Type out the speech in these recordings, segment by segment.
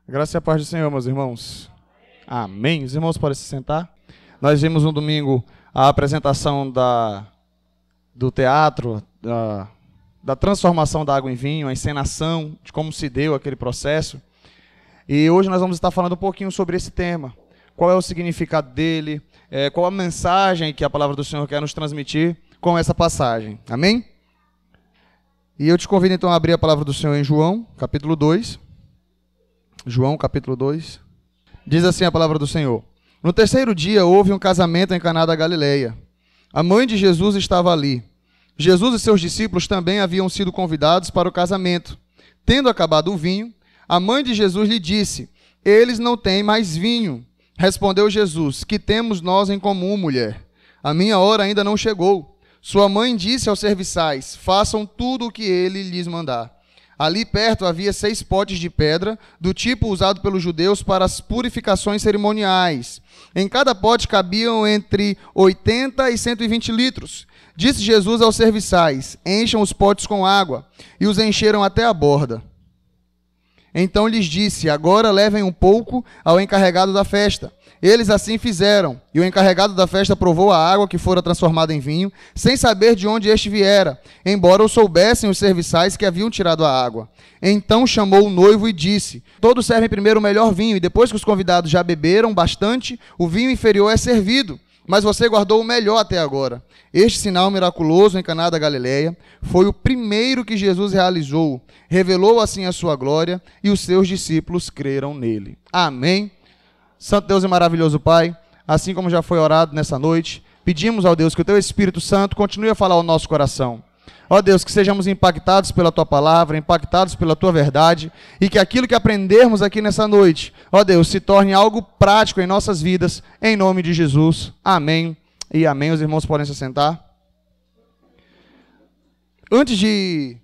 Graças e a paz do Senhor, meus irmãos. Amém. Os irmãos podem se sentar. Nós vimos no domingo a apresentação do teatro, da transformação da água em vinho, a encenação, de como se deu aquele processo. E hoje nós vamos estar falando um pouquinho sobre esse tema. Qual é o significado dele, qual a mensagem que a palavra do Senhor quer nos transmitir com essa passagem. Amém? E eu te convido então a abrir a palavra do Senhor em João, capítulo 2. João, capítulo 2. Diz assim a palavra do Senhor. No terceiro dia houve um casamento em Caná da Galileia. A mãe de Jesus estava ali. Jesus e seus discípulos também haviam sido convidados para o casamento. Tendo acabado o vinho, a mãe de Jesus lhe disse: eles não têm mais vinho. Respondeu Jesus: que temos nós em comum, mulher? A minha hora ainda não chegou. Sua mãe disse aos serviçais: façam tudo o que ele lhes mandar. Ali perto havia 6 potes de pedra, do tipo usado pelos judeus para as purificações cerimoniais. Em cada pote cabiam entre 80 e 120 litros. Disse Jesus aos serviçais: encham os potes com água. E os encheram até a borda. Então lhes disse: agora levem um pouco ao encarregado da festa. Eles assim fizeram, e o encarregado da festa provou a água que fora transformada em vinho, sem saber de onde este viera, embora o soubessem os serviçais que haviam tirado a água. Então chamou o noivo e disse: todos servem primeiro o melhor vinho, e depois que os convidados já beberam bastante, o vinho inferior é servido, mas você guardou o melhor até agora. Este sinal miraculoso em Caná da Galileia foi o primeiro que Jesus realizou, revelou assim a sua glória, e os seus discípulos creram nele. Amém. Santo Deus e maravilhoso Pai, assim como já foi orado nessa noite, pedimos ao Deus que o Teu Espírito Santo continue a falar ao nosso coração. Ó Deus, que sejamos impactados pela Tua palavra, impactados pela Tua verdade, e que aquilo que aprendermos aqui nessa noite, ó Deus, se torne algo prático em nossas vidas, em nome de Jesus. Amém e amém. Os irmãos podem se sentar. Antes de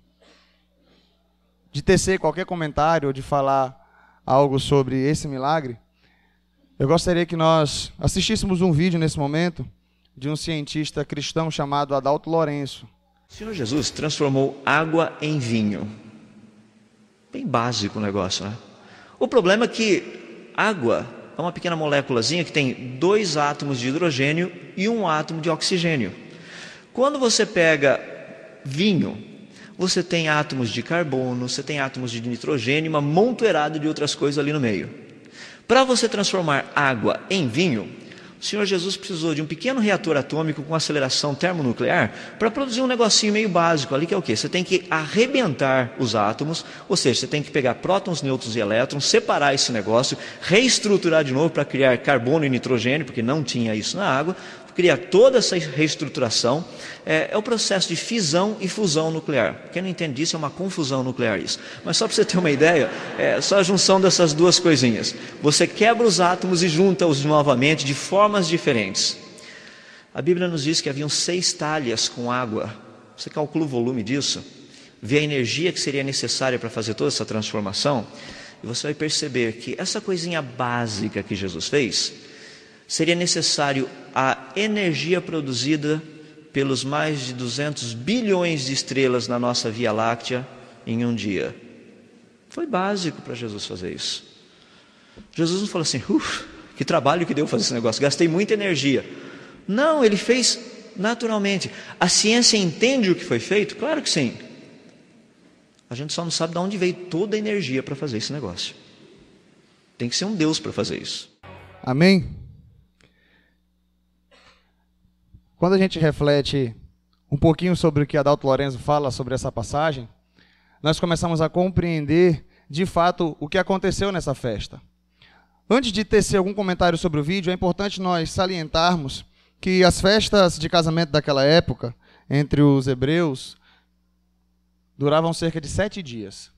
tecer qualquer comentário ou de falar algo sobre esse milagre, eu gostaria que nós assistíssemos um vídeo nesse momento de um cientista cristão chamado Adalto Lourenço. O Senhor Jesus transformou água em vinho. Bem básico o negócio, né? O problema é que água é uma pequena moléculazinha que tem 2 átomos de hidrogênio e 1 átomo de oxigênio. Quando você pega vinho, você tem átomos de carbono, você tem átomos de nitrogênio, uma montoeirada de outras coisas ali no meio. Para você transformar água em vinho, o Senhor Jesus precisou de um pequeno reator atômico com aceleração termonuclear para produzir um negocinho meio básico ali, que é o quê? Você tem que arrebentar os átomos, ou seja, você tem que pegar prótons, nêutrons e elétrons, separar esse negócio, reestruturar de novo para criar carbono e nitrogênio, porque não tinha isso na água, criar toda essa reestruturação. É o processo de fisão e fusão nuclear. Quem não entende disso é uma confusão nuclear isso. Mas só para você ter uma ideia, é só a junção dessas duas coisinhas. Você quebra os átomos e junta-os novamente de formas diferentes. A Bíblia nos diz que haviam 6 talhas com água. Você calcula o volume disso, vê a energia que seria necessária para fazer toda essa transformação, e você vai perceber que essa coisinha básica que Jesus fez, seria necessário a energia produzida pelos mais de 200 bilhões de estrelas na nossa Via Láctea em um dia. Foi básico para Jesus fazer isso. Jesus não falou assim: que trabalho que deu fazer esse negócio, gastei muita energia. Não, ele fez naturalmente. A ciência entende o que foi feito? Claro que sim. A gente só não sabe de onde veio toda a energia para fazer esse negócio. Tem que ser um Deus para fazer isso. Amém? Quando a gente reflete um pouquinho sobre o que Adalto Lourenço fala sobre essa passagem, nós começamos a compreender, de fato, o que aconteceu nessa festa. Antes de tecer algum comentário sobre o vídeo, é importante nós salientarmos que as festas de casamento daquela época, entre os hebreus, duravam cerca de 7 dias.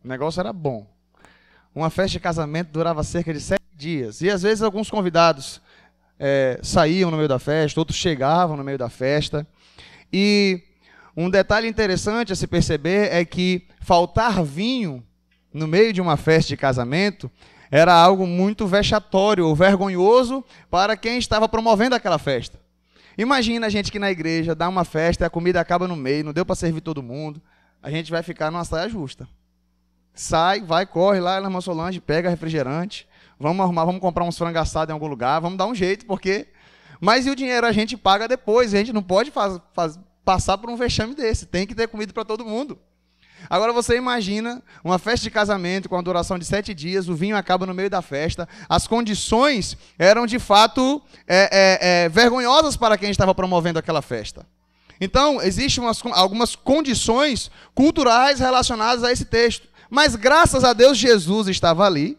O negócio era bom. Uma festa de casamento durava cerca de 7 dias. E às vezes alguns convidados saíam no meio da festa, outros chegavam no meio da festa. E um detalhe interessante a se perceber é que faltar vinho no meio de uma festa de casamento era algo muito vexatório ou vergonhoso para quem estava promovendo aquela festa. Imagina a gente que na igreja dá uma festa e a comida acaba no meio, não deu para servir todo mundo. A gente vai ficar numa saia justa. Sai, vai, corre lá na irmã Solange, pega refrigerante, vamos arrumar, vamos comprar uns frango assado em algum lugar, vamos dar um jeito, porque... Mas e o dinheiro a gente paga depois, a gente não pode passar por um vexame desse, tem que ter comida para todo mundo. Agora você imagina uma festa de casamento com a duração de 7 dias, o vinho acaba no meio da festa, as condições eram de fato vergonhosas para quem estava promovendo aquela festa. Então, existem algumas condições culturais relacionadas a esse texto. Mas, graças a Deus, Jesus estava ali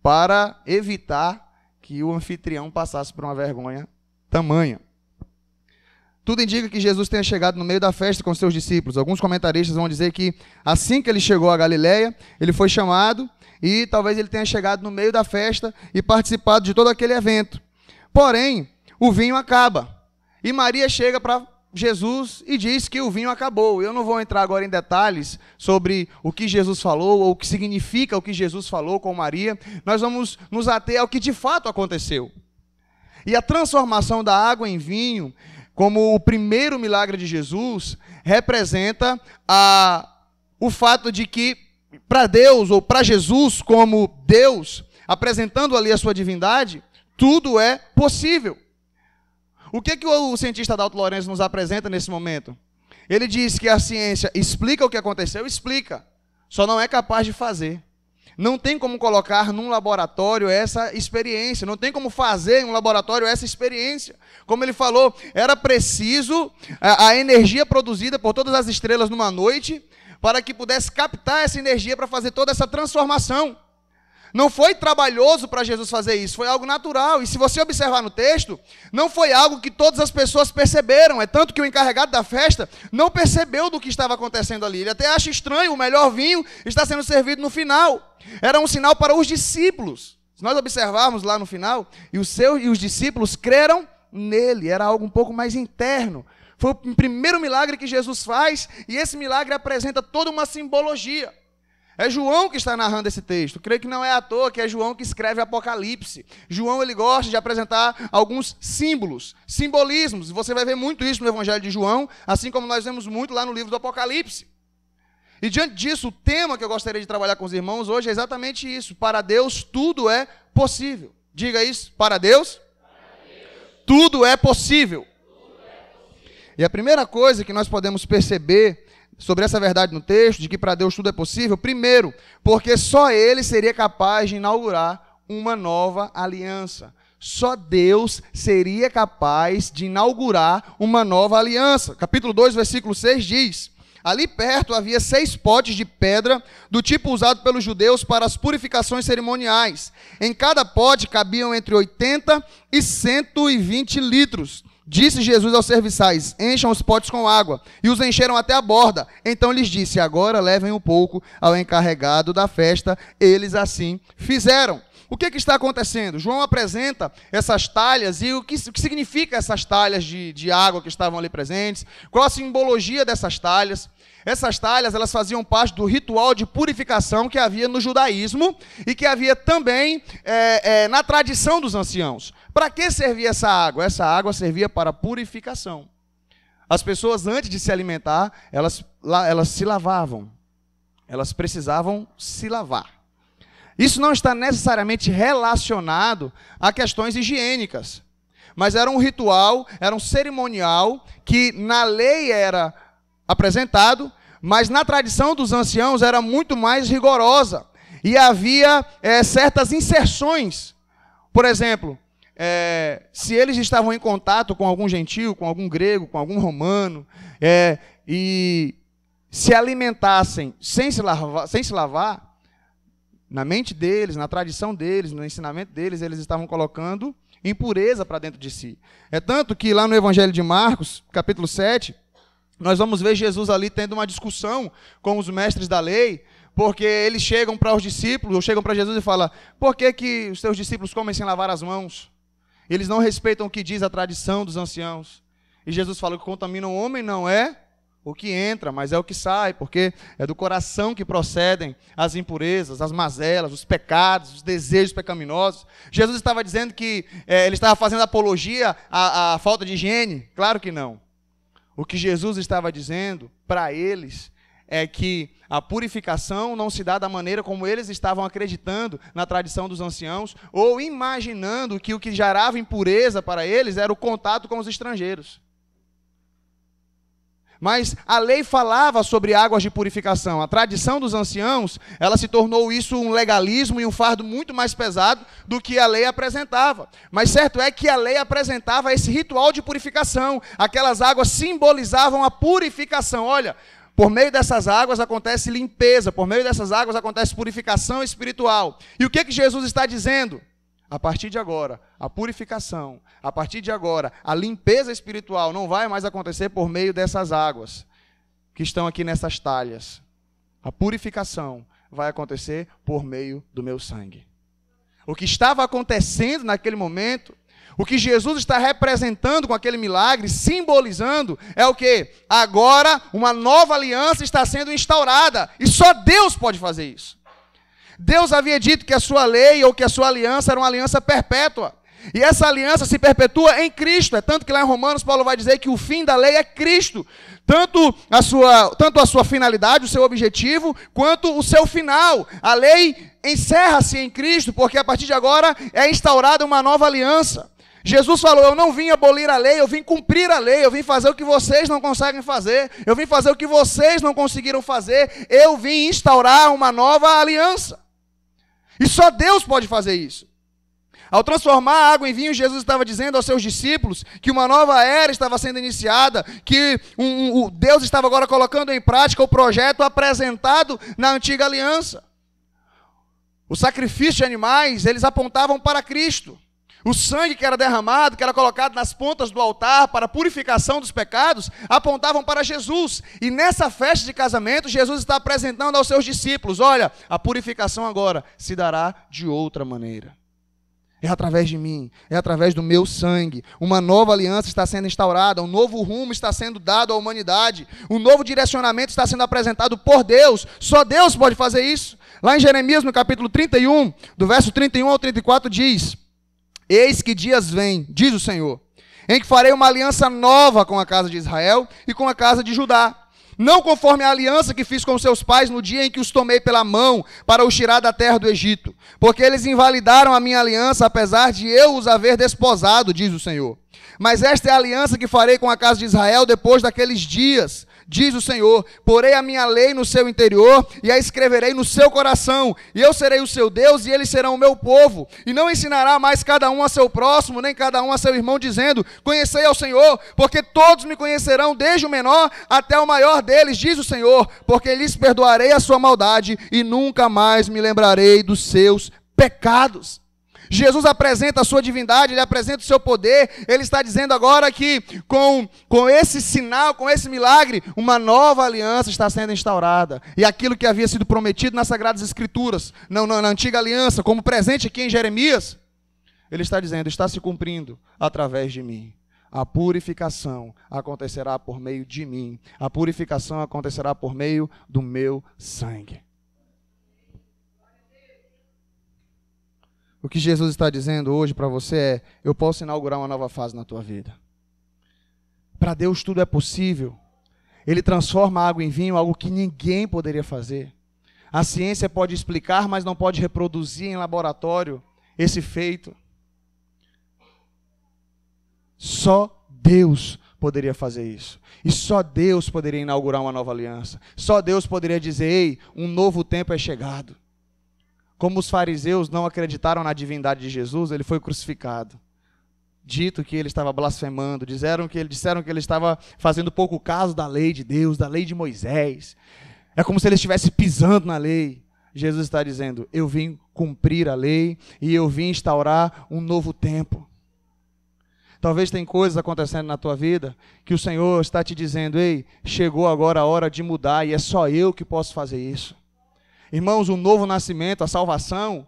para evitar que o anfitrião passasse por uma vergonha tamanha. Tudo indica que Jesus tenha chegado no meio da festa com seus discípulos. Alguns comentaristas vão dizer que assim que ele chegou a Galileia, ele foi chamado e talvez ele tenha chegado no meio da festa e participado de todo aquele evento. Porém, o vinho acaba. E Maria chega para Jesus e diz que o vinho acabou. Eu não vou entrar agora em detalhes sobre o que Jesus falou ou o que significa o que Jesus falou com Maria. Nós vamos nos ater ao que de fato aconteceu. E a transformação da água em vinho, como o primeiro milagre de Jesus, representa o fato de que para Deus, ou para Jesus como Deus, apresentando ali a sua divindade, tudo é possível. O que o cientista Dalton Lorenzo nos apresenta nesse momento? Ele diz que a ciência explica o que aconteceu, explica, só não é capaz de fazer. Não tem como colocar num laboratório essa experiência, não tem como fazer em um laboratório essa experiência. Como ele falou, era preciso a energia produzida por todas as estrelas numa noite para que pudesse captar essa energia para fazer toda essa transformação. Não foi trabalhoso para Jesus fazer isso, foi algo natural. E se você observar no texto, não foi algo que todas as pessoas perceberam. É tanto que o encarregado da festa não percebeu do que estava acontecendo ali. Ele até acha estranho, o melhor vinho está sendo servido no final. Era um sinal para os discípulos. Se nós observarmos lá no final, e os discípulos creram nele, era algo um pouco mais interno. Foi o primeiro milagre que Jesus faz, e esse milagre apresenta toda uma simbologia. É João que está narrando esse texto. Creio que não é à toa que é João que escreve Apocalipse. João, ele gosta de apresentar alguns símbolos, simbolismos. Você vai ver muito isso no Evangelho de João, assim como nós vemos muito lá no livro do Apocalipse. E diante disso, o tema que eu gostaria de trabalhar com os irmãos hoje é exatamente isso. Para Deus, tudo é possível. Diga isso, para Deus, tudo é possível. E a primeira coisa que nós podemos perceber sobre essa verdade no texto, de que para Deus tudo é possível, primeiro, porque só Ele seria capaz de inaugurar uma nova aliança. Só Deus seria capaz de inaugurar uma nova aliança. Capítulo 2, versículo 6 diz: ali perto havia 6 potes de pedra, do tipo usado pelos judeus para as purificações cerimoniais. Em cada pote cabiam entre 80 e 120 litros. Disse Jesus aos serviçais: encham os potes com água. E os encheram até a borda. Então lhes disse: agora levem um pouco ao encarregado da festa. Eles assim fizeram. O que está acontecendo? João apresenta essas talhas e o que significa essas talhas de água que estavam ali presentes. Qual a simbologia dessas talhas? Essas talhas, elas faziam parte do ritual de purificação que havia no judaísmo e que havia também na tradição dos anciãos. Para que servia essa água? Essa água servia para purificação. As pessoas, antes de se alimentar, elas se lavavam. Elas precisavam se lavar. Isso não está necessariamente relacionado a questões higiênicas, mas era um ritual, era um cerimonial que na lei era apresentado, mas na tradição dos anciãos era muito mais rigorosa. E havia certas inserções. Por exemplo, se eles estavam em contato com algum gentil, com algum grego, com algum romano, e se alimentassem sem se lavar, na mente deles, na tradição deles, no ensinamento deles, eles estavam colocando impureza para dentro de si. É tanto que lá no Evangelho de Marcos, capítulo 7, nós vamos ver Jesus ali tendo uma discussão com os mestres da lei, porque eles chegam para os discípulos, ou chegam para Jesus e falam: por que os teus discípulos comem sem lavar as mãos? Eles não respeitam o que diz a tradição dos anciãos. E Jesus fala que contamina o homem não é o que entra, mas é o que sai, porque é do coração que procedem as impurezas, as mazelas, os pecados, os desejos pecaminosos. Jesus estava dizendo que ele estava fazendo apologia à falta de higiene? Claro que não. O que Jesus estava dizendo para eles é que a purificação não se dá da maneira como eles estavam acreditando na tradição dos anciãos, ou imaginando que o que gerava impureza para eles era o contato com os estrangeiros. Mas a lei falava sobre águas de purificação. A tradição dos anciãos, ela se tornou isso um legalismo e um fardo muito mais pesado do que a lei apresentava. Mas certo é que a lei apresentava esse ritual de purificação. Aquelas águas simbolizavam a purificação. Olha, por meio dessas águas acontece limpeza, por meio dessas águas acontece purificação espiritual. E o que Jesus está dizendo? A partir de agora, a purificação, a partir de agora, a limpeza espiritual não vai mais acontecer por meio dessas águas que estão aqui nessas talhas. A purificação vai acontecer por meio do meu sangue. O que estava acontecendo naquele momento, o que Jesus está representando com aquele milagre, simbolizando, é o quê? Agora uma nova aliança está sendo instaurada, e só Deus pode fazer isso. Deus havia dito que a sua lei ou que a sua aliança era uma aliança perpétua. E essa aliança se perpetua em Cristo. É tanto que lá em Romanos, Paulo vai dizer que o fim da lei é Cristo. Tanto a sua finalidade, o seu objetivo, quanto o seu final. A lei encerra-se em Cristo, porque a partir de agora é instaurada uma nova aliança. Jesus falou, eu não vim abolir a lei, eu vim cumprir a lei, eu vim fazer o que vocês não conseguem fazer, eu vim fazer o que vocês não conseguiram fazer, eu vim instaurar uma nova aliança. E só Deus pode fazer isso. Ao transformar a água em vinho, Jesus estava dizendo aos seus discípulos que uma nova era estava sendo iniciada, que Deus estava agora colocando em prática o projeto apresentado na antiga aliança. O sacrifício de animais, eles apontavam para Cristo. O sangue que era derramado, que era colocado nas pontas do altar para a purificação dos pecados, apontavam para Jesus. E nessa festa de casamento, Jesus está apresentando aos seus discípulos, olha, a purificação agora se dará de outra maneira. É através de mim, é através do meu sangue. Uma nova aliança está sendo instaurada, um novo rumo está sendo dado à humanidade, um novo direcionamento está sendo apresentado por Deus. Só Deus pode fazer isso. Lá em Jeremias, no capítulo 31, do verso 31 ao 34, diz: eis que dias vêm, diz o Senhor, em que farei uma aliança nova com a casa de Israel e com a casa de Judá. Não conforme a aliança que fiz com seus pais no dia em que os tomei pela mão para os tirar da terra do Egito. Porque eles invalidaram a minha aliança, apesar de eu os haver desposado, diz o Senhor. Mas esta é a aliança que farei com a casa de Israel depois daqueles dias, diz o Senhor. Porei a minha lei no seu interior e a escreverei no seu coração. E eu serei o seu Deus e eles serão o meu povo. E não ensinará mais cada um a seu próximo, nem cada um a seu irmão, dizendo, conhecei ao Senhor, porque todos me conhecerão, desde o menor até o maior deles, diz o Senhor. Porque lhes perdoarei a sua maldade e nunca mais me lembrarei dos seus pecados. Jesus apresenta a sua divindade, ele apresenta o seu poder, ele está dizendo agora que com esse sinal, com esse milagre, uma nova aliança está sendo instaurada. E aquilo que havia sido prometido nas Sagradas Escrituras, na antiga aliança, como presente aqui em Jeremias, ele está dizendo, está se cumprindo através de mim. A purificação acontecerá por meio de mim, a purificação acontecerá por meio do meu sangue. O que Jesus está dizendo hoje para você é, eu posso inaugurar uma nova fase na tua vida. Para Deus tudo é possível. Ele transforma a água em vinho, algo que ninguém poderia fazer. A ciência pode explicar, mas não pode reproduzir em laboratório esse feito. Só Deus poderia fazer isso. E só Deus poderia inaugurar uma nova aliança. Só Deus poderia dizer, ei, um novo tempo é chegado. Como os fariseus não acreditaram na divindade de Jesus, ele foi crucificado. Dito que ele estava blasfemando, disseram que ele estava fazendo pouco caso da lei de Deus, da lei de Moisés. É como se ele estivesse pisando na lei. Jesus está dizendo, eu vim cumprir a lei e eu vim instaurar um novo tempo. Talvez tem coisas acontecendo na tua vida que o Senhor está te dizendo, ei, chegou agora a hora de mudar e é só eu que posso fazer isso. Irmãos, o novo nascimento, a salvação,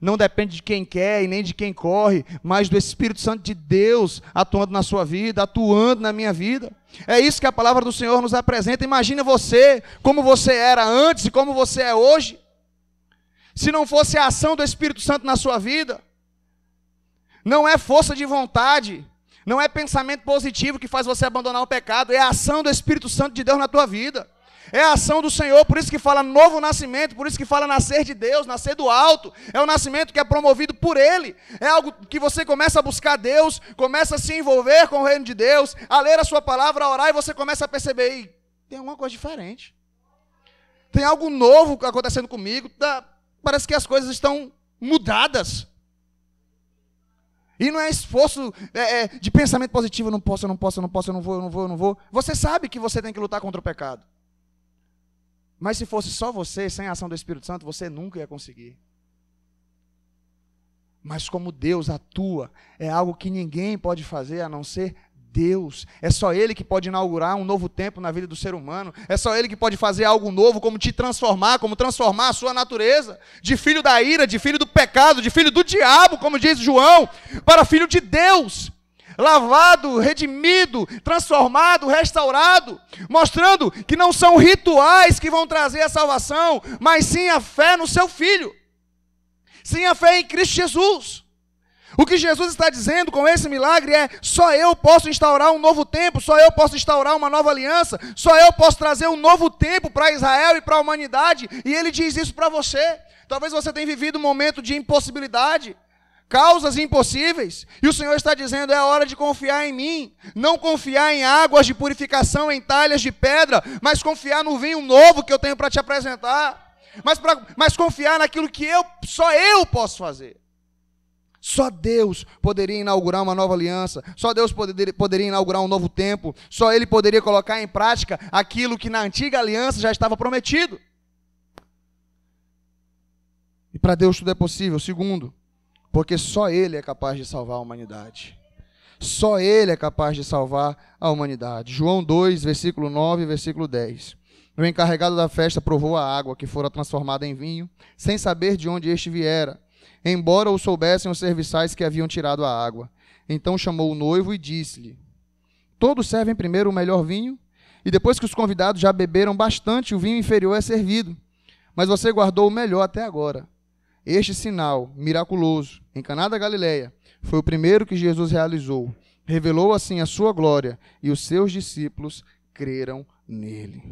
não depende de quem quer e nem de quem corre, mas do Espírito Santo de Deus atuando na sua vida, atuando na minha vida. É isso que a palavra do Senhor nos apresenta. Imagina você, como você era antes e como você é hoje. Se não fosse a ação do Espírito Santo na sua vida, não é força de vontade, não é pensamento positivo que faz você abandonar o pecado, é a ação do Espírito Santo de Deus na tua vida. É a ação do Senhor, por isso que fala novo nascimento, por isso que fala nascer de Deus, nascer do alto. É um nascimento que é promovido por Ele. É algo que você começa a buscar Deus, começa a se envolver com o reino de Deus, a ler a sua palavra, a orar, e você começa a perceber, tem alguma coisa diferente. Tem algo novo acontecendo comigo, parece que as coisas estão mudadas. E não é esforço de pensamento positivo, eu não posso, eu não vou. Você sabe que você tem que lutar contra o pecado. Mas se fosse só você, sem a ação do Espírito Santo, você nunca ia conseguir. Mas como Deus atua, é algo que ninguém pode fazer a não ser Deus. É só Ele que pode inaugurar um novo tempo na vida do ser humano. É só Ele que pode fazer algo novo, como te transformar, como transformar a sua natureza, de filho da ira, de filho do pecado, de filho do diabo, como diz João, para filho de Deus. Lavado, redimido, transformado, restaurado, mostrando que não são rituais que vão trazer a salvação, mas sim a fé no seu Filho, sim a fé em Cristo Jesus. O que Jesus está dizendo com esse milagre é: só eu posso instaurar um novo tempo, só eu posso instaurar uma nova aliança, só eu posso trazer um novo tempo para Israel e para a humanidade, e Ele diz isso para você. Talvez você tenha vivido um momento de impossibilidade, causas impossíveis, e o Senhor está dizendo: é hora de confiar em mim, não confiar em águas de purificação, em talhas de pedra, mas confiar no vinho novo que eu tenho para te apresentar, mas confiar naquilo que só eu posso fazer. Só Deus poderia inaugurar uma nova aliança, só Deus poderia inaugurar um novo tempo, só Ele poderia colocar em prática aquilo que na antiga aliança já estava prometido. E para Deus tudo é possível. Segundo, porque só Ele é capaz de salvar a humanidade. Só Ele é capaz de salvar a humanidade. João 2, versículo 9 e versículo 10. O encarregado da festa provou a água que fora transformada em vinho, sem saber de onde este viera, embora o soubessem os serviçais que haviam tirado a água. Então chamou o noivo e disse-lhe: todos servem primeiro o melhor vinho, e depois que os convidados já beberam bastante, o vinho inferior é servido. Mas você guardou o melhor até agora. Este sinal miraculoso, em Caná da Galileia, foi o primeiro que Jesus realizou. Revelou assim a sua glória, e os seus discípulos creram nele.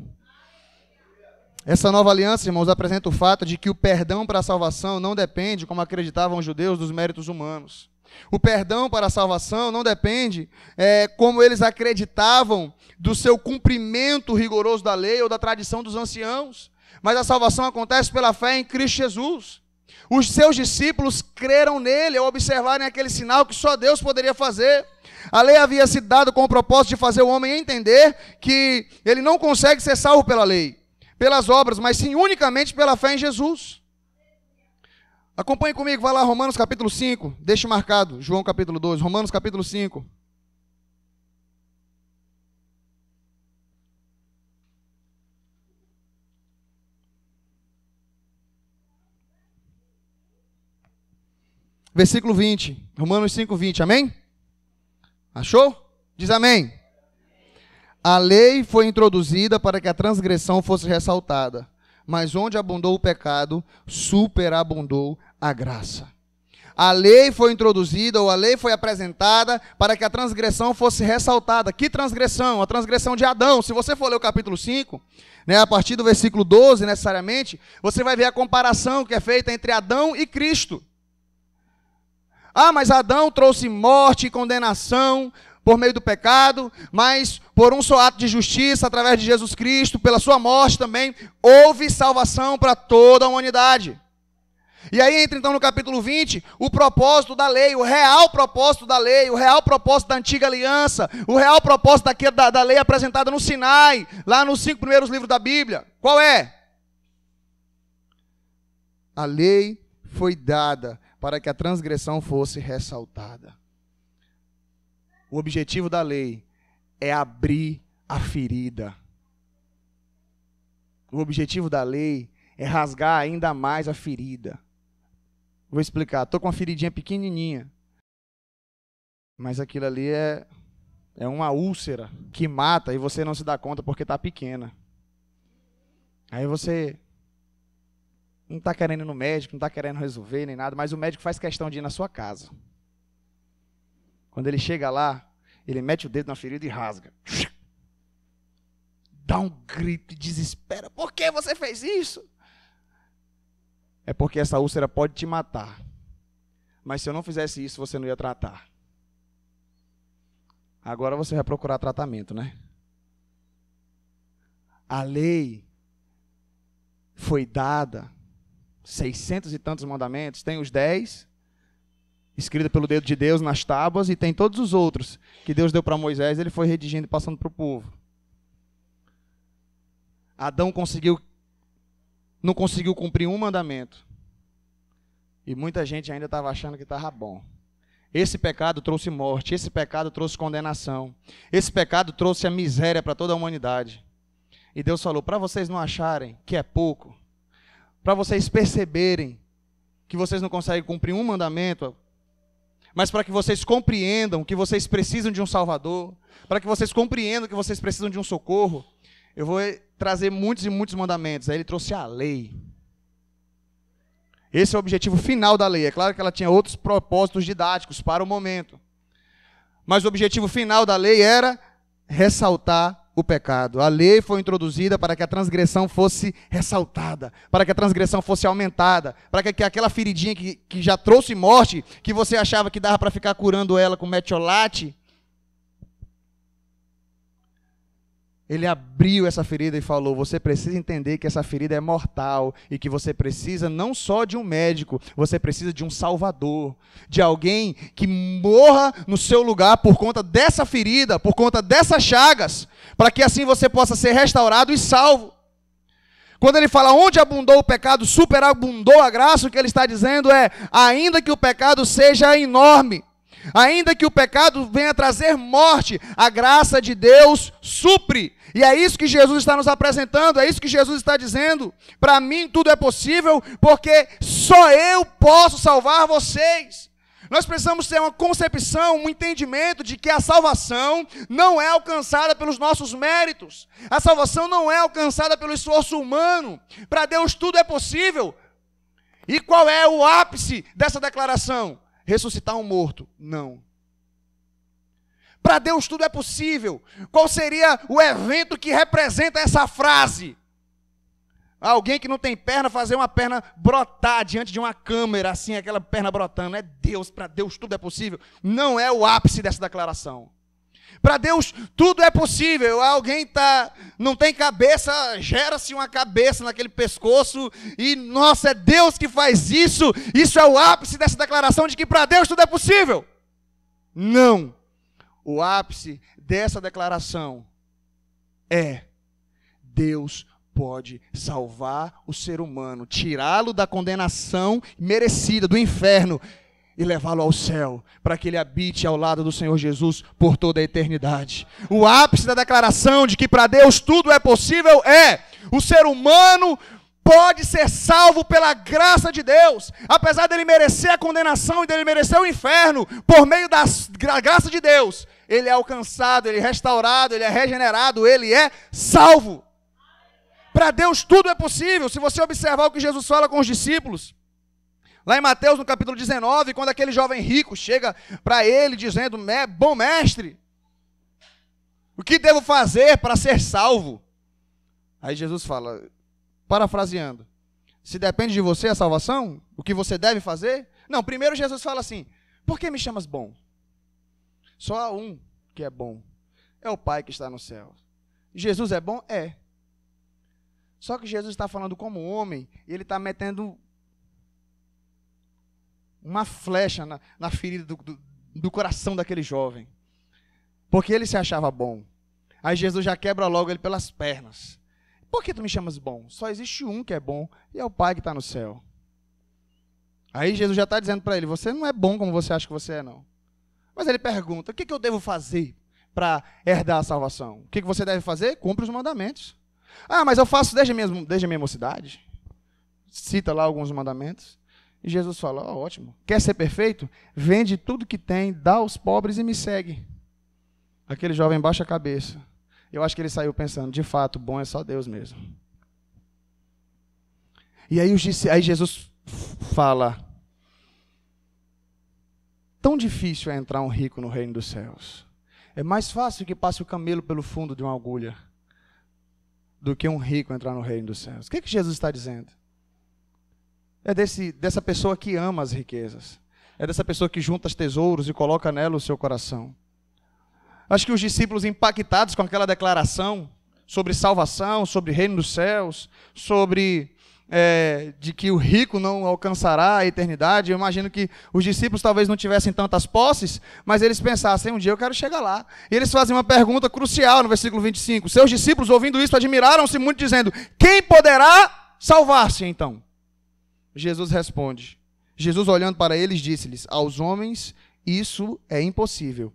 Essa nova aliança, irmãos, apresenta o fato de que o perdão para a salvação não depende, como acreditavam os judeus, dos méritos humanos. O perdão para a salvação não depende, como eles acreditavam, do seu cumprimento rigoroso da lei ou da tradição dos anciãos. Mas a salvação acontece pela fé em Cristo Jesus. Os seus discípulos creram nele ao observarem aquele sinal que só Deus poderia fazer. A lei havia sido dada com o propósito de fazer o homem entender que ele não consegue ser salvo pela lei, pelas obras, mas sim unicamente pela fé em Jesus. Acompanhe comigo, vai lá, Romanos capítulo 5, deixe marcado, João capítulo 12, Romanos capítulo 5. Versículo 20, Romanos 5, 20, amém? Achou? Diz amém. A lei foi introduzida para que a transgressão fosse ressaltada, mas onde abundou o pecado, superabundou a graça. A lei foi introduzida, ou a lei foi apresentada para que a transgressão fosse ressaltada. Que transgressão? A transgressão de Adão. Se você for ler o capítulo 5, a partir do versículo 12, necessariamente, você vai ver a comparação que é feita entre Adão e Cristo. Ah, mas Adão trouxe morte e condenação por meio do pecado, mas por um só ato de justiça, através de Jesus Cristo, pela sua morte também, houve salvação para toda a humanidade. E aí entra então no capítulo 20, o propósito da lei, o real propósito da lei, o real propósito da antiga aliança, o real propósito da lei apresentada no Sinai, lá nos 5 primeiros livros da Bíblia. Qual é? A lei foi dada para que a transgressão fosse ressaltada. O objetivo da lei é abrir a ferida. O objetivo da lei é rasgar ainda mais a ferida. Vou explicar. Estou com uma feridinha pequenininha. Mas aquilo ali é uma úlcera que mata e você não se dá conta porque está pequena. Aí você não está querendo ir no médico, não está querendo resolver nem nada, mas o médico faz questão de ir na sua casa. Quando ele chega lá, ele mete o dedo na ferida e rasga. Dá um grito e desespera. Por que você fez isso? É porque essa úlcera pode te matar. Mas se eu não fizesse isso, você não ia tratar. Agora você vai procurar tratamento, né? A lei foi dada, 600 e tantos mandamentos, tem os 10, escrito pelo dedo de Deus nas tábuas, e tem todos os outros que Deus deu para Moisés, ele foi redigindo e passando para o povo. Adão não conseguiu cumprir um mandamento. E muita gente ainda estava achando que estava bom. Esse pecado trouxe morte, esse pecado trouxe condenação. Esse pecado trouxe a miséria para toda a humanidade. E Deus falou, para vocês não acharem que é pouco, para vocês perceberem que vocês não conseguem cumprir um mandamento, mas para que vocês compreendam que vocês precisam de um Salvador, para que vocês compreendam que vocês precisam de um socorro, eu vou trazer muitos e muitos mandamentos. Aí ele trouxe a lei. Esse é o objetivo final da lei. É claro que ela tinha outros propósitos didáticos para o momento. Mas o objetivo final da lei era ressaltar o pecado. A lei foi introduzida para que a transgressão fosse ressaltada, para que a transgressão fosse aumentada, para que aquela feridinha que já trouxe morte, que você achava que dava para ficar curando ela com metiolate, ele abriu essa ferida e falou, você precisa entender que essa ferida é mortal e que você precisa não só de um médico, você precisa de um salvador, de alguém que morra no seu lugar por conta dessa ferida, por conta dessas chagas, para que assim você possa ser restaurado e salvo. Quando ele fala onde abundou o pecado, superabundou a graça, o que ele está dizendo é, ainda que o pecado seja enorme, ainda que o pecado venha trazer morte, a graça de Deus supre. E é isso que Jesus está nos apresentando, é isso que Jesus está dizendo. Para mim tudo é possível, porque só eu posso salvar vocês. Nós precisamos ter uma concepção, um entendimento de que a salvação não é alcançada pelos nossos méritos. A salvação não é alcançada pelo esforço humano. Para Deus tudo é possível. E qual é o ápice dessa declaração? Ressuscitar um morto? Não. Para Deus tudo é possível. Qual seria o evento que representa essa frase? Alguém que não tem perna fazer uma perna brotar diante de uma câmera, assim, aquela perna brotando. É Deus, para Deus tudo é possível. Não é o ápice dessa declaração. Para Deus tudo é possível. Alguém não tem cabeça, gera-se uma cabeça naquele pescoço e, nossa, é Deus que faz isso. Isso é o ápice dessa declaração de que para Deus tudo é possível. Não. O ápice dessa declaração é Deus pode salvar o ser humano, tirá-lo da condenação merecida do inferno e levá-lo ao céu, para que ele habite ao lado do Senhor Jesus por toda a eternidade. O ápice da declaração de que para Deus tudo é possível é o ser humano pode ser salvo pela graça de Deus, apesar dele merecer a condenação e dele merecer o inferno, por meio da graça de Deus, ele é alcançado, ele é restaurado, ele é regenerado, ele é salvo. Para Deus tudo é possível. Se você observar o que Jesus fala com os discípulos, lá em Mateus, no capítulo 19, quando aquele jovem rico chega para ele dizendo, bom mestre, o que devo fazer para ser salvo? Aí Jesus fala, parafraseando, se depende de você a salvação, o que você deve fazer? Não, primeiro Jesus fala assim, por que me chamas bom? Só há um que é bom, é o Pai que está no céu. Jesus é bom? É. Só que Jesus está falando como homem, e ele está metendo uma flecha na ferida do coração daquele jovem. Porque ele se achava bom. Aí Jesus já quebra logo ele pelas pernas. Por que tu me chamas bom? Só existe um que é bom, e é o Pai que está no céu. Aí Jesus já está dizendo para ele, você não é bom como você acha que você é, não. Mas ele pergunta, o que eu devo fazer para herdar a salvação? O que você deve fazer? Cumpre os mandamentos. Ah, mas eu faço desde a minha mocidade. Cita lá alguns mandamentos. E Jesus fala, ótimo, quer ser perfeito? Vende tudo que tem, dá aos pobres e me segue. Aquele jovem baixa a cabeça. Eu acho que ele saiu pensando, de fato, bom é só Deus mesmo. E aí Jesus fala, tão difícil é entrar um rico no reino dos céus. É mais fácil que passe o camelo pelo fundo de uma agulha do que um rico entrar no reino dos céus. O que Jesus está dizendo? É dessa pessoa que ama as riquezas. É dessa pessoa que junta os tesouros e coloca nela o seu coração. Acho que os discípulos impactados com aquela declaração sobre salvação, sobre reino dos céus, sobre de que o rico não alcançará a eternidade, eu imagino que os discípulos talvez não tivessem tantas posses, mas eles pensassem, um dia eu quero chegar lá. E eles fazem uma pergunta crucial no versículo 25. Seus discípulos, ouvindo isso, admiraram-se muito, dizendo, quem poderá salvar-se então? Jesus responde. Jesus, olhando para eles, disse-lhes, aos homens isso é impossível,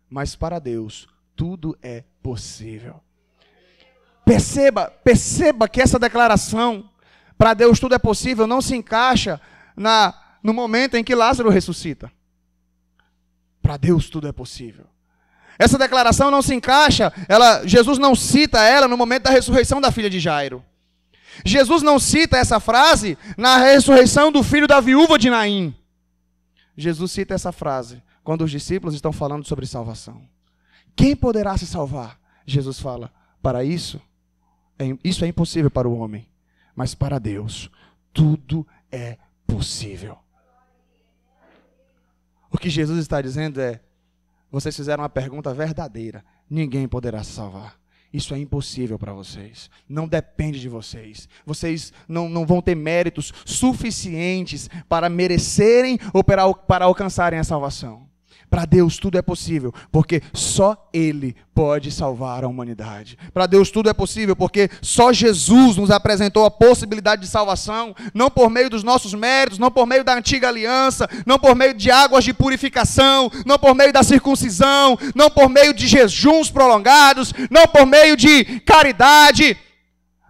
mas para Deus tudo é possível. Perceba que essa declaração, para Deus tudo é possível, não se encaixa no momento em que Lázaro ressuscita. Para Deus tudo é possível. Essa declaração não se encaixa, Jesus não cita ela no momento da ressurreição da filha de Jairo. Jesus não cita essa frase na ressurreição do filho da viúva de Naim. Jesus cita essa frase quando os discípulos estão falando sobre salvação. Quem poderá se salvar? Jesus fala, para isso é impossível para o homem, mas para Deus tudo é possível. O que Jesus está dizendo é, vocês fizeram uma pergunta verdadeira, ninguém poderá se salvar. Isso é impossível para vocês. Não depende de vocês. Vocês não vão ter méritos suficientes para merecerem ou para alcançarem a salvação. Para Deus tudo é possível, porque só Ele pode salvar a humanidade. Para Deus tudo é possível, porque só Jesus nos apresentou a possibilidade de salvação, não por meio dos nossos méritos, não por meio da antiga aliança, não por meio de águas de purificação, não por meio da circuncisão, não por meio de jejuns prolongados, não por meio de caridade.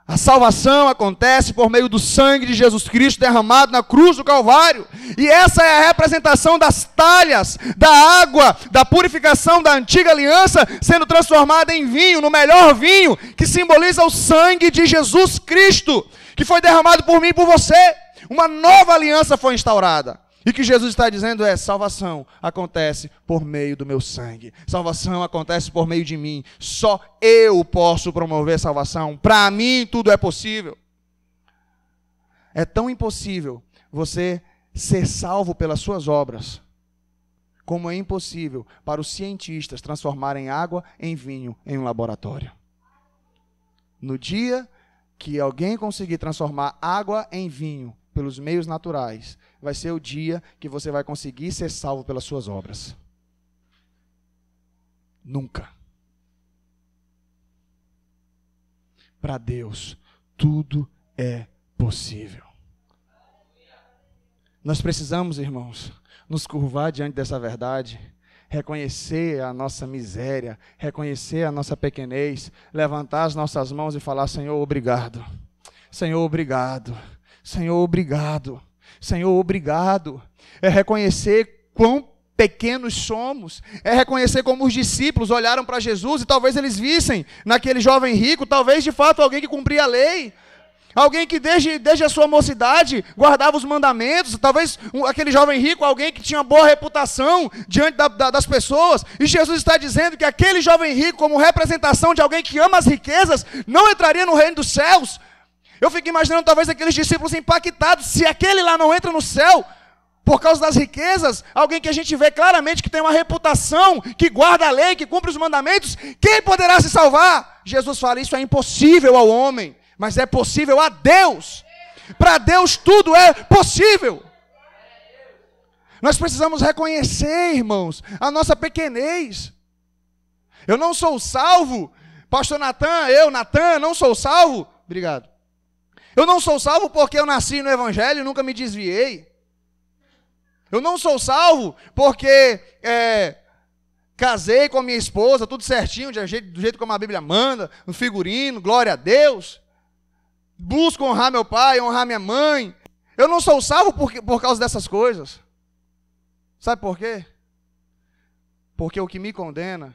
A salvação acontece por meio do sangue de Jesus Cristo derramado na cruz do Calvário. E essa é a representação das talhas, da água, da purificação da antiga aliança, sendo transformada em vinho, no melhor vinho, que simboliza o sangue de Jesus Cristo, que foi derramado por mim e por você. Uma nova aliança foi instaurada. E o que Jesus está dizendo é, salvação acontece por meio do meu sangue. Salvação acontece por meio de mim. Só eu posso promover salvação. Para mim tudo é possível. É tão impossível você ser salvo pelas suas obras, como é impossível para os cientistas transformarem água em vinho em um laboratório. No dia que alguém conseguir transformar água em vinho pelos meios naturais, vai ser o dia que você vai conseguir ser salvo pelas suas obras. Nunca. Para Deus, tudo é possível. Nós precisamos, irmãos, nos curvar diante dessa verdade, reconhecer a nossa miséria, reconhecer a nossa pequenez, levantar as nossas mãos e falar, Senhor, obrigado. Senhor, obrigado. Senhor, obrigado. Senhor, obrigado. É reconhecer quão pequenos somos. É reconhecer como os discípulos olharam para Jesus e talvez eles vissem naquele jovem rico, talvez de fato alguém que cumpria a lei. Alguém que desde a sua mocidade guardava os mandamentos. Talvez aquele jovem rico, alguém que tinha boa reputação diante das pessoas. E Jesus está dizendo que aquele jovem rico, como representação de alguém que ama as riquezas, não entraria no reino dos céus. Eu fico imaginando talvez aqueles discípulos impactados. Se aquele lá não entra no céu por causa das riquezas, alguém que a gente vê claramente que tem uma reputação, que guarda a lei, que cumpre os mandamentos, quem poderá se salvar? Jesus fala, isso é impossível ao homem, mas é possível a Deus. Para Deus tudo é possível. Nós precisamos reconhecer, irmãos, a nossa pequenez. Eu não sou salvo. Pastor Natan, não sou salvo. Obrigado. Eu não sou salvo porque eu nasci no Evangelho e nunca me desviei. Eu não sou salvo porque casei com a minha esposa, tudo certinho, do jeito como a Bíblia manda, no figurino, glória a Deus. Busco honrar meu pai, honrar minha mãe. Eu não sou salvo por causa dessas coisas. Sabe por quê? Porque o que me condena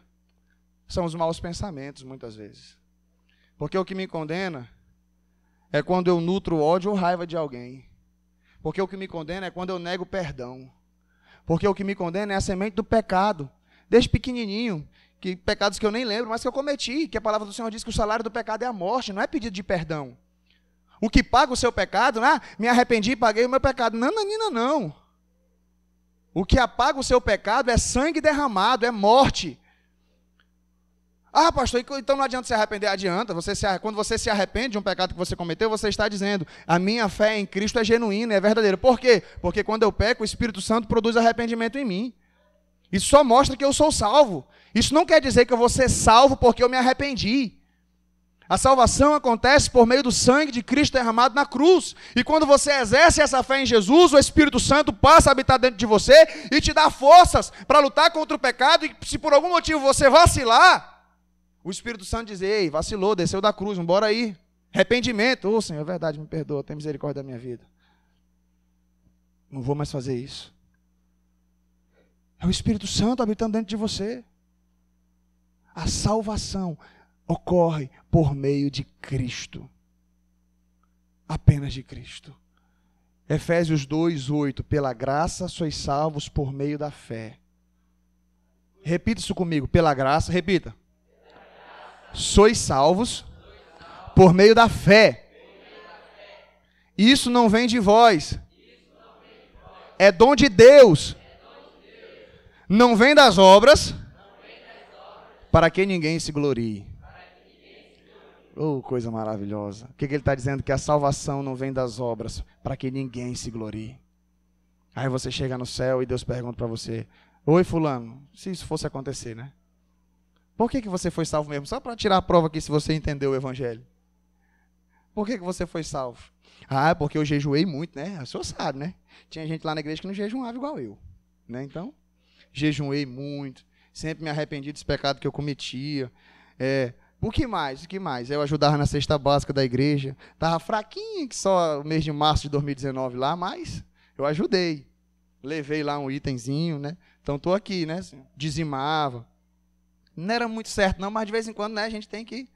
são os maus pensamentos, muitas vezes. Porque o que me condena é quando eu nutro ódio ou raiva de alguém. Porque o que me condena é quando eu nego perdão. Porque o que me condena é a semente do pecado. Desde pequenininho, que pecados que eu nem lembro, mas que eu cometi. Que a palavra do Senhor diz que o salário do pecado é a morte, não é pedido de perdão. O que paga o seu pecado, me arrependi e paguei o meu pecado. Não, Nanina, não. O que apaga o seu pecado é sangue derramado, é morte. Ah, pastor, então não adianta se arrepender. Adianta. Quando você se arrepende de um pecado que você cometeu, você está dizendo, a minha fé em Cristo é genuína, é verdadeira. Por quê? Porque quando eu peco, o Espírito Santo produz arrependimento em mim. Isso só mostra que eu sou salvo. Isso não quer dizer que eu vou ser salvo porque eu me arrependi. A salvação acontece por meio do sangue de Cristo derramado na cruz. E quando você exerce essa fé em Jesus, o Espírito Santo passa a habitar dentro de você e te dá forças para lutar contra o pecado. E se por algum motivo você vacilar, o Espírito Santo diz, ei, vacilou, desceu da cruz, bora aí. Arrependimento. Ô, Senhor, é verdade, me perdoa, tem misericórdia da minha vida. Não vou mais fazer isso. É o Espírito Santo habitando dentro de você. A salvação ocorre por meio de Cristo. Apenas de Cristo. Efésios 2:8. Pela graça sois salvos por meio da fé. Repita isso comigo. Pela graça, repita. Sois salvos por meio da fé. Isso não vem de vós. É dom de Deus. Não vem das obras, para que ninguém se glorie. Oh, coisa maravilhosa. O que ele está dizendo? Que a salvação não vem das obras, para que ninguém se glorie. Aí você chega no céu e Deus pergunta para você, oi fulano, se isso fosse acontecer, né? Por que você foi salvo mesmo? Só para tirar a prova aqui se você entendeu o evangelho. Por que você foi salvo? Ah, porque eu jejuei muito, né? O senhor sabe, né? Tinha gente lá na igreja que não jejuava igual eu, né? Então, jejuei muito, sempre me arrependi dos pecados que eu cometia. O que mais? O que mais? Eu ajudava na cesta básica da igreja. Estava fraquinho, que só o mês de março de 2019 lá, mas eu ajudei. Levei lá um itemzinho, né? Então, estou aqui, né? Dizimava. Não era muito certo, não, mas de vez em quando, né, a gente tem que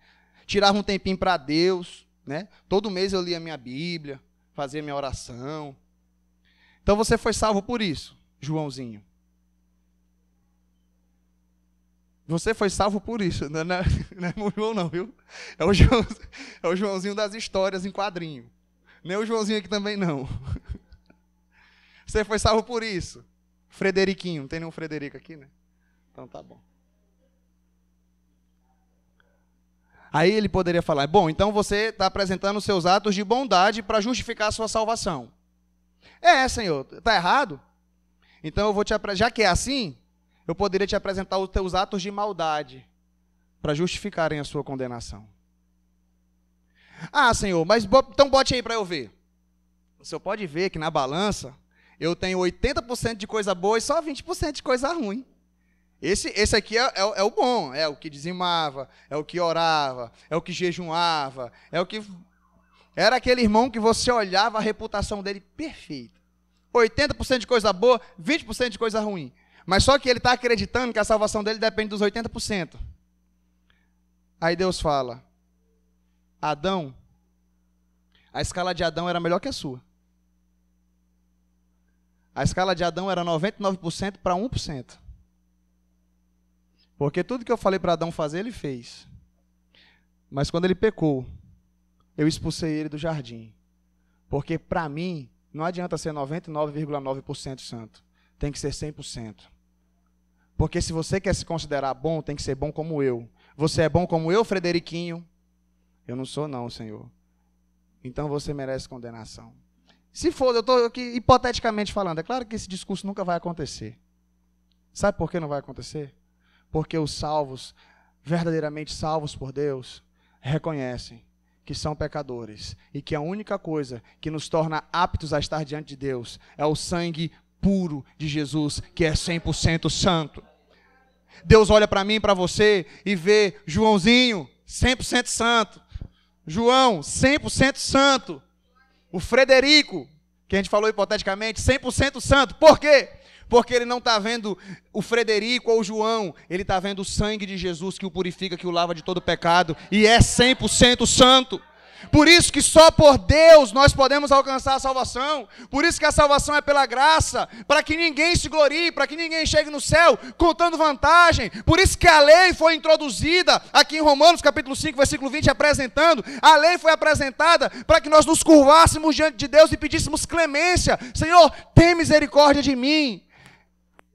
tirar um tempinho para Deus, né? Todo mês eu lia minha Bíblia, fazia minha oração. Então, você foi salvo por isso, Joãozinho. Você foi salvo por isso, não é o João não, viu? É o Joãozinho das histórias em quadrinho. Nem o Joãozinho aqui também não. Você foi salvo por isso. Frederiquinho, não tem nenhum Frederico aqui, né? Então tá bom. Aí ele poderia falar, bom, então você está apresentando os seus atos de bondade para justificar a sua salvação. Senhor, está errado? Então eu vou te apresentar, já que é assim, eu poderia te apresentar os teus atos de maldade para justificarem a sua condenação. Ah, Senhor, mas então bote aí para eu ver. O Senhor pode ver que na balança eu tenho 80% de coisa boa e só 20% de coisa ruim. Esse aqui é o bom, é o que dizimava, é o que orava, é o que jejuava, é o que... Era aquele irmão que você olhava a reputação dele perfeita. 80% de coisa boa, 20% de coisa ruim. Mas só que ele está acreditando que a salvação dele depende dos 80%. Aí Deus fala, Adão, a escala de Adão era melhor que a sua. A escala de Adão era 99% para 1%. Porque tudo que eu falei para Adão fazer, ele fez. Mas quando ele pecou, eu expulsei ele do jardim. Porque para mim, não adianta ser 99,9% santo. Tem que ser 100%. Porque se você quer se considerar bom, tem que ser bom como eu. Você é bom como eu, Frederiquinho? Eu não sou não, Senhor. Então você merece condenação. Se for, eu estou aqui hipoteticamente falando. É claro que esse discurso nunca vai acontecer. Sabe por que não vai acontecer? Porque os salvos, verdadeiramente salvos por Deus, reconhecem que são pecadores e que a única coisa que nos torna aptos a estar diante de Deus é o sangue puro de Jesus, que é 100% santo. Deus olha para mim e para você e vê Joãozinho, 100% santo. João, 100% santo. O Frederico, que a gente falou hipoteticamente, 100% santo. Por quê? Porque ele não está vendo o Frederico ou o João, ele está vendo o sangue de Jesus que o purifica, que o lava de todo pecado, e é 100% santo. Por isso que só por Deus nós podemos alcançar a salvação. Por isso que a salvação é pela graça, para que ninguém se glorie, para que ninguém chegue no céu contando vantagem. Por isso que a lei foi introduzida aqui em Romanos capítulo 5, versículo 20, apresentando. A lei foi apresentada para que nós nos curvássemos diante de Deus e pedíssemos clemência. Senhor, tem misericórdia de mim.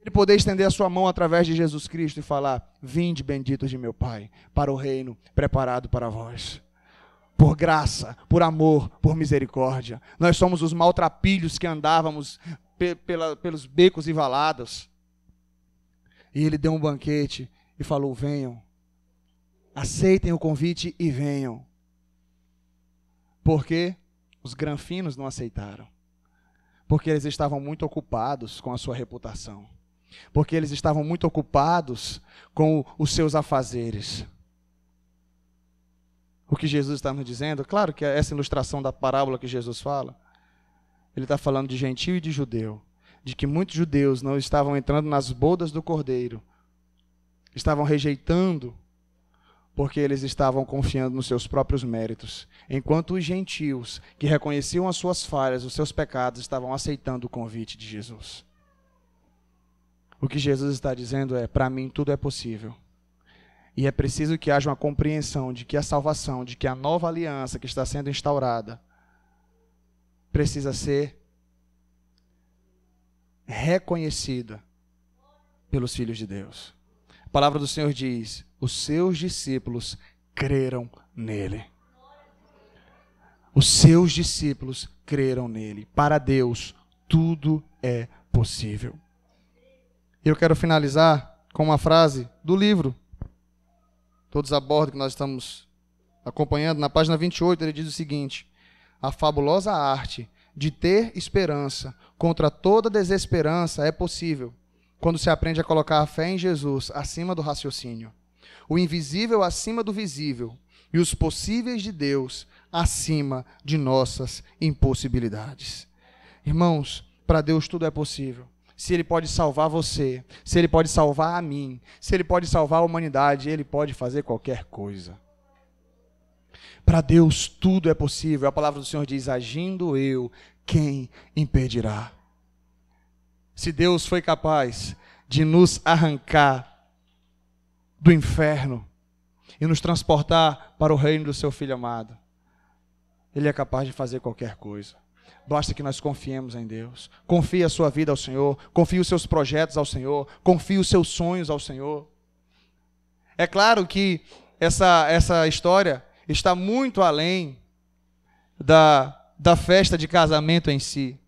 Ele poder estender a sua mão através de Jesus Cristo e falar: vinde benditos de meu Pai, para o reino preparado para vós. Por graça, por amor, por misericórdia. Nós somos os maltrapilhos que andávamos pelos becos e valadas. E ele deu um banquete e falou: venham, aceitem o convite e venham. Porque os granfinos não aceitaram. Porque eles estavam muito ocupados com a sua reputação. Porque eles estavam muito ocupados com os seus afazeres. O que Jesus está nos dizendo, claro que essa ilustração da parábola que Jesus fala, ele está falando de gentio e de judeu, de que muitos judeus não estavam entrando nas bodas do Cordeiro, estavam rejeitando, porque eles estavam confiando nos seus próprios méritos, enquanto os gentios, que reconheciam as suas falhas, os seus pecados, estavam aceitando o convite de Jesus. O que Jesus está dizendo é: para mim tudo é possível. E é preciso que haja uma compreensão de que a salvação, de que a nova aliança que está sendo instaurada, precisa ser reconhecida pelos filhos de Deus. A palavra do Senhor diz: os seus discípulos creram nele. Os seus discípulos creram nele. Para Deus, tudo é possível. Eu quero finalizar com uma frase do livro Todos a Bordo, que nós estamos acompanhando. Na página 28, ele diz o seguinte: a fabulosa arte de ter esperança contra toda desesperança é possível quando se aprende a colocar a fé em Jesus acima do raciocínio, o invisível acima do visível e os possíveis de Deus acima de nossas impossibilidades. Irmãos, para Deus tudo é possível. Se Ele pode salvar você, se Ele pode salvar a mim, se Ele pode salvar a humanidade, Ele pode fazer qualquer coisa. Para Deus tudo é possível. A palavra do Senhor diz: agindo eu, quem impedirá? Se Deus foi capaz de nos arrancar do inferno e nos transportar para o reino do seu Filho amado, Ele é capaz de fazer qualquer coisa. Basta que nós confiemos em Deus. Confie a sua vida ao Senhor. Confie os seus projetos ao Senhor. Confie os seus sonhos ao Senhor. É claro que essa história está muito além da festa de casamento em si.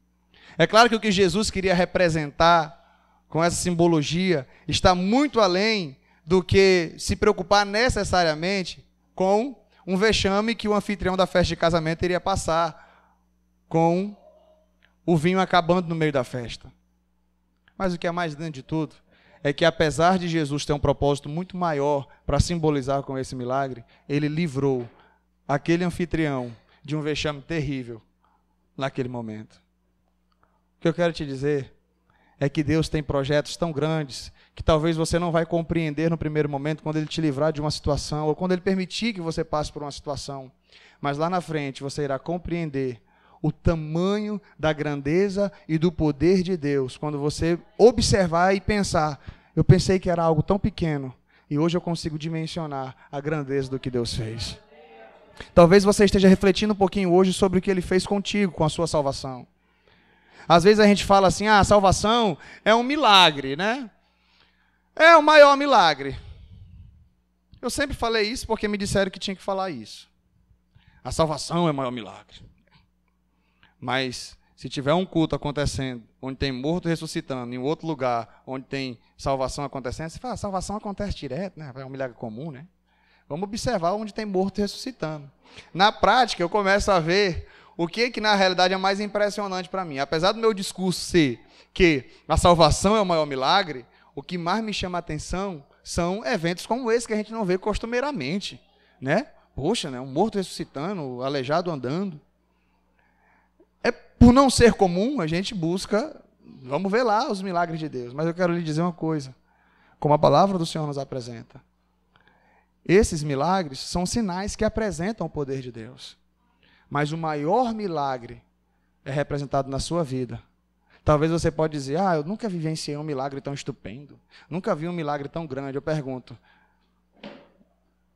É claro que o que Jesus queria representar com essa simbologia está muito além do que se preocupar necessariamente com um vexame que o anfitrião da festa de casamento iria passar, com o vinho acabando no meio da festa. Mas o que é mais lindo de tudo é que, apesar de Jesus ter um propósito muito maior para simbolizar com esse milagre, ele livrou aquele anfitrião de um vexame terrível naquele momento. O que eu quero te dizer é que Deus tem projetos tão grandes que talvez você não vai compreender no primeiro momento, quando Ele te livrar de uma situação ou quando Ele permitir que você passe por uma situação. Mas lá na frente você irá compreender o tamanho da grandeza e do poder de Deus, quando você observar e pensar: eu pensei que era algo tão pequeno, e hoje eu consigo dimensionar a grandeza do que Deus fez. Talvez você esteja refletindo um pouquinho hoje sobre o que Ele fez contigo, com a sua salvação. Às vezes a gente fala assim: a salvação é um milagre, né? É o maior milagre. Eu sempre falei isso porque me disseram que tinha que falar isso. A salvação é o maior milagre. Mas se tiver um culto acontecendo, onde tem morto ressuscitando, em outro lugar onde tem salvação acontecendo, você fala: a salvação acontece direto, né? É um milagre comum, né? Vamos observar onde tem morto ressuscitando. Na prática, eu começo a ver o que na realidade é mais impressionante para mim. Apesar do meu discurso ser que a salvação é o maior milagre, o que mais me chama a atenção são eventos como esse que a gente não vê costumeiramente, né? Poxa, né? Um morto ressuscitando, o aleijado andando. Por não ser comum, a gente busca, vamos ver lá os milagres de Deus. Mas eu quero lhe dizer uma coisa, como a palavra do Senhor nos apresenta. Esses milagres são sinais que apresentam o poder de Deus. Mas o maior milagre é representado na sua vida. Talvez você pode dizer, eu nunca vivenciei um milagre tão estupendo. Nunca vi um milagre tão grande. Eu pergunto,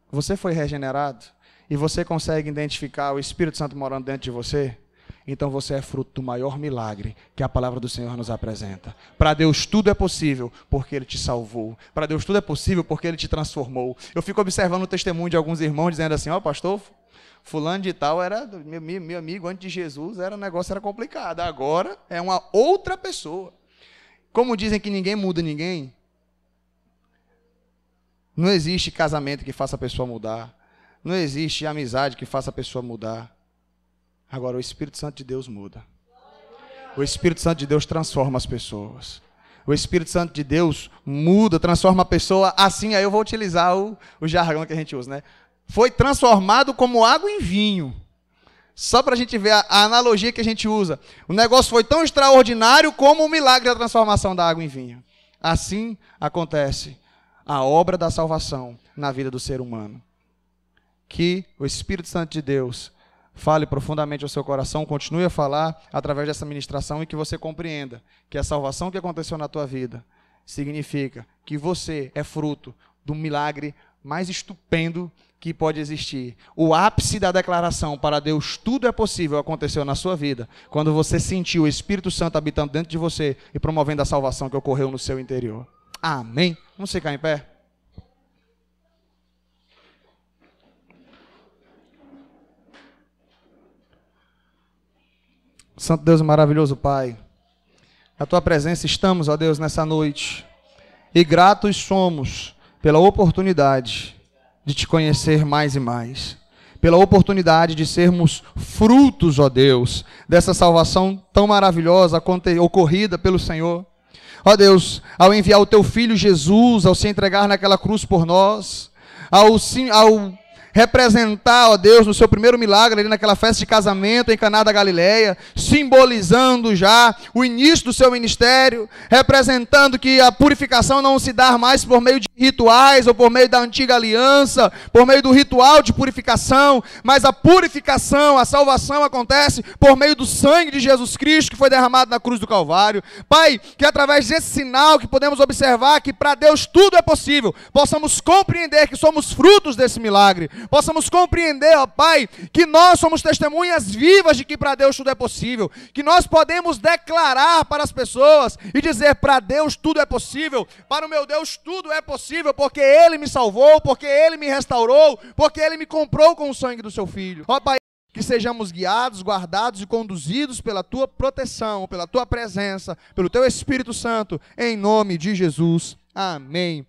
você foi regenerado? E você consegue identificar o Espírito Santo morando dentro de você? Então você é fruto do maior milagre que a palavra do Senhor nos apresenta. Para Deus tudo é possível porque Ele te salvou. Para Deus tudo é possível porque Ele te transformou. Eu fico observando o testemunho de alguns irmãos dizendo assim, pastor, fulano de tal era meu amigo antes de Jesus, o negócio era complicado. Agora é uma outra pessoa. Como dizem que ninguém muda ninguém, não existe casamento que faça a pessoa mudar. Não existe amizade que faça a pessoa mudar. Agora, o Espírito Santo de Deus muda. O Espírito Santo de Deus transforma as pessoas. O Espírito Santo de Deus muda, transforma a pessoa assim. Aí eu vou utilizar o jargão que a gente usa, né? Foi transformado como água em vinho. Só para a gente ver a analogia que a gente usa. O negócio foi tão extraordinário como o milagre da transformação da água em vinho. Assim acontece a obra da salvação na vida do ser humano. Que o Espírito Santo de Deus fale profundamente ao seu coração, continue a falar através dessa ministração e que você compreenda que a salvação que aconteceu na tua vida significa que você é fruto do milagre mais estupendo que pode existir. O ápice da declaração para Deus tudo é possível aconteceu na sua vida, quando você sentiu o Espírito Santo habitando dentro de você e promovendo a salvação que ocorreu no seu interior. Amém? Vamos ficar em pé? Santo Deus maravilhoso Pai, na Tua presença estamos, ó Deus, nessa noite, e gratos somos pela oportunidade de Te conhecer mais e mais, pela oportunidade de sermos frutos, ó Deus, dessa salvação tão maravilhosa ocorrida pelo Senhor. Ó Deus, ao enviar o Teu Filho Jesus, ao se entregar naquela cruz por nós, ao representar, ó Deus, no seu primeiro milagre ali naquela festa de casamento em Caná da Galileia, simbolizando já o início do seu ministério, representando que a purificação não se dá mais por meio de rituais ou por meio da antiga aliança, por meio do ritual de purificação, mas a purificação, a salvação acontece por meio do sangue de Jesus Cristo que foi derramado na cruz do Calvário. Pai, que através desse sinal que podemos observar que para Deus tudo é possível, possamos compreender que somos frutos desse milagre, possamos compreender, ó Pai, que nós somos testemunhas vivas de que para Deus tudo é possível, que nós podemos declarar para as pessoas e dizer, para Deus tudo é possível, para o meu Deus tudo é possível, porque Ele me salvou, porque Ele me restaurou, porque Ele me comprou com o sangue do seu Filho. Ó Pai, que sejamos guiados, guardados e conduzidos pela Tua proteção, pela Tua presença, pelo Teu Espírito Santo, em nome de Jesus. Amém.